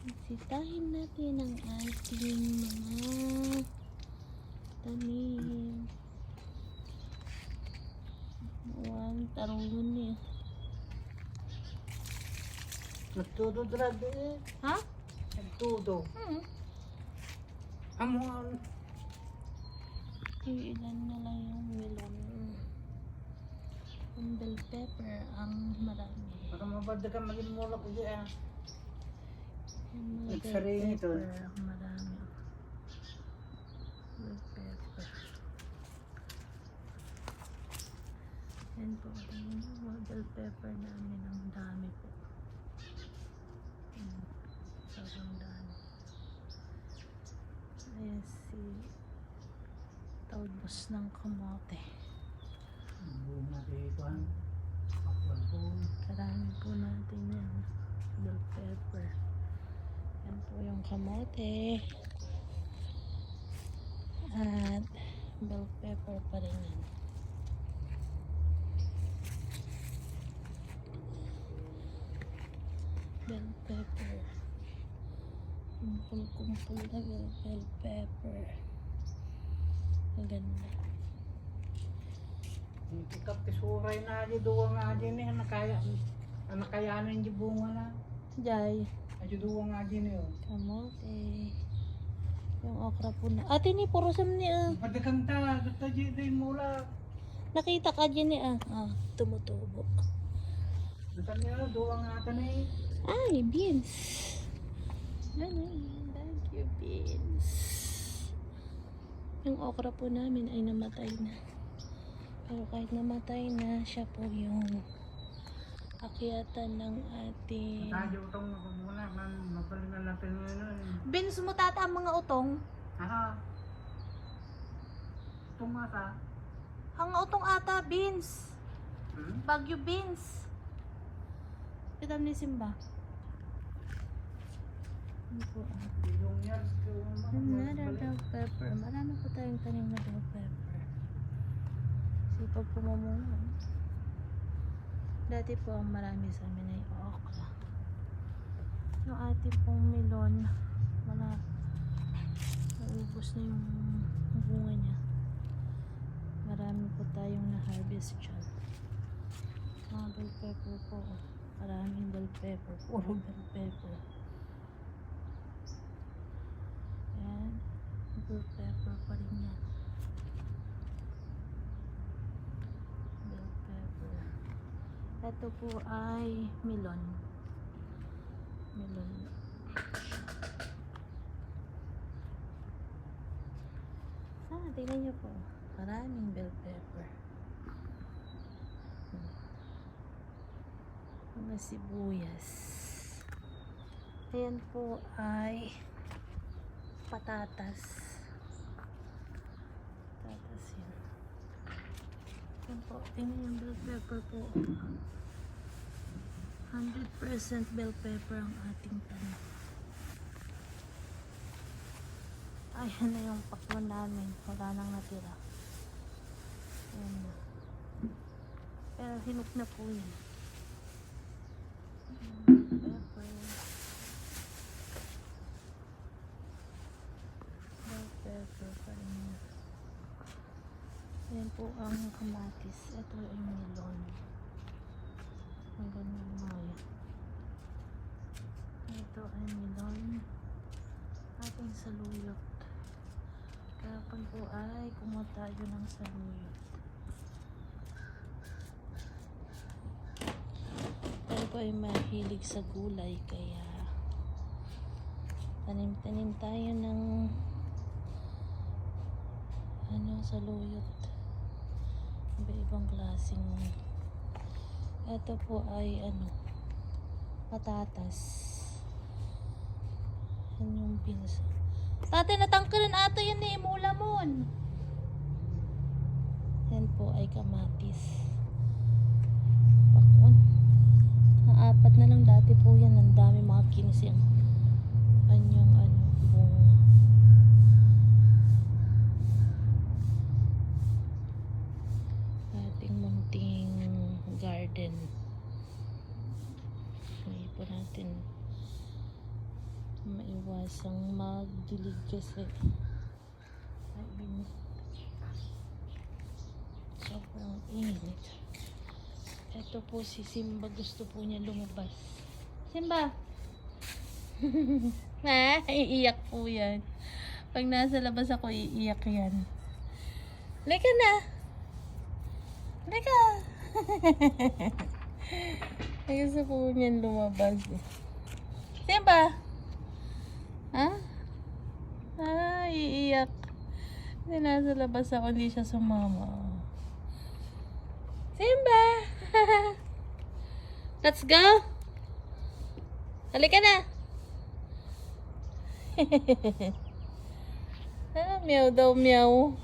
Sitahin natin ang ating mga tanim. Wow, tarungan niya. Nagtudo drabe eh. Ha? Nagtudo. Amuan. Ilan na lang yung melon. Yung bell pepper ang marami. Baka mabada ka maging mulak ko dyan. Yung mga bell Nagsaring ito. pepper ang marami. Bell pepper. Yan po. Yung mga bell pepper namin ang dami po. Sobrang dami. Ayan si talbos ng kamote. Buong natin ito. Pakwan po. Karami po natin yan. Bell pepper. Yan po yung kamote. At bell pepper pa rin yan. Bell pepper. Kumpul-kumpul na bell pepper. Maganda. Ikap kisuray na di duwa nga di ni nakayanan di bunga na. Jay. Adi duwa nga di ni. Kamote. Yung okra po na. Ate ni puro sam ni Padagang ta, dito di mula. Nakita ka dyan ni tumutubo. Dito niya duwa nga ata ni. Ay, beans. Ano, thank you, beans. Yung okra po namin ay namatay na. Pero kahit namatay na, siya po yung akyatan ng ating... Tayo utong muna, mabalingan natin ngayon. Beans mo tata ang mga utong? Aha. Tumata. Ang utong ata, beans. Bagyo beans. Kita ni Simba. Ano po Yung years ko. Another bell pepper. Marami po tayong tanim na bell pepper. Sipag po mamunga. Dati po ang marami sa amin ay okra. Yung ating pong melon, naubos na yung bunga niya. Marami po tayong na-harvest dyan. Mga bell pepper po. Maraming bell pepper. Puro bell pepper. Yan. Bell pepper pa rin yan. Bell pepper. Ito po ay melon. Melon. Tingnan nyo po. Maraming bell pepper. Mga sibuyas. Ayan po ay patatas. Patatas yan. Ayan po. Tingnan yung bell pepper po. 100% bell pepper ang ating tanim. Ayan na yung pakwan namin. Wala nang natira. Ayan na. Pero hinuk na po yan. Pepper. Bell pepper pa rin yan. Ayan po ang kamatis. Ito yung melon. Ang ganyan mga yan. Ito ay melon. Ating saluyot. Kahapon po ay kumuha tayo ng saluyot. Tayo po ay mahilig sa gulay kaya tanim-tanim tayo ng saluyot. Iba-ibang klaseng. Ito po ay patatas. Yan yung beans. Tate, natangkalan ato yan eh, mula mon. Yan po ay kamatis. Pakwan. Apat na lang dati po yan. Ang dami mga kinis yung kanyang bunga. Ating munting garden. May po natin maiwasang magdilig kasi ay init. Sobrang init. Ito po si Simba, gusto po niya lumabas. Simba! Ha? Iiyak po yan. Pag nasa labas ako, iiyak yan. Halika na! Halika! Ay, gusto po niyan lumabas eh. Simba! Ha? Ah, iiyak. Kasi nasa labas ako, hindi siya sumama. Simba! Let's go! Halika na! Ah, meow daw, meow.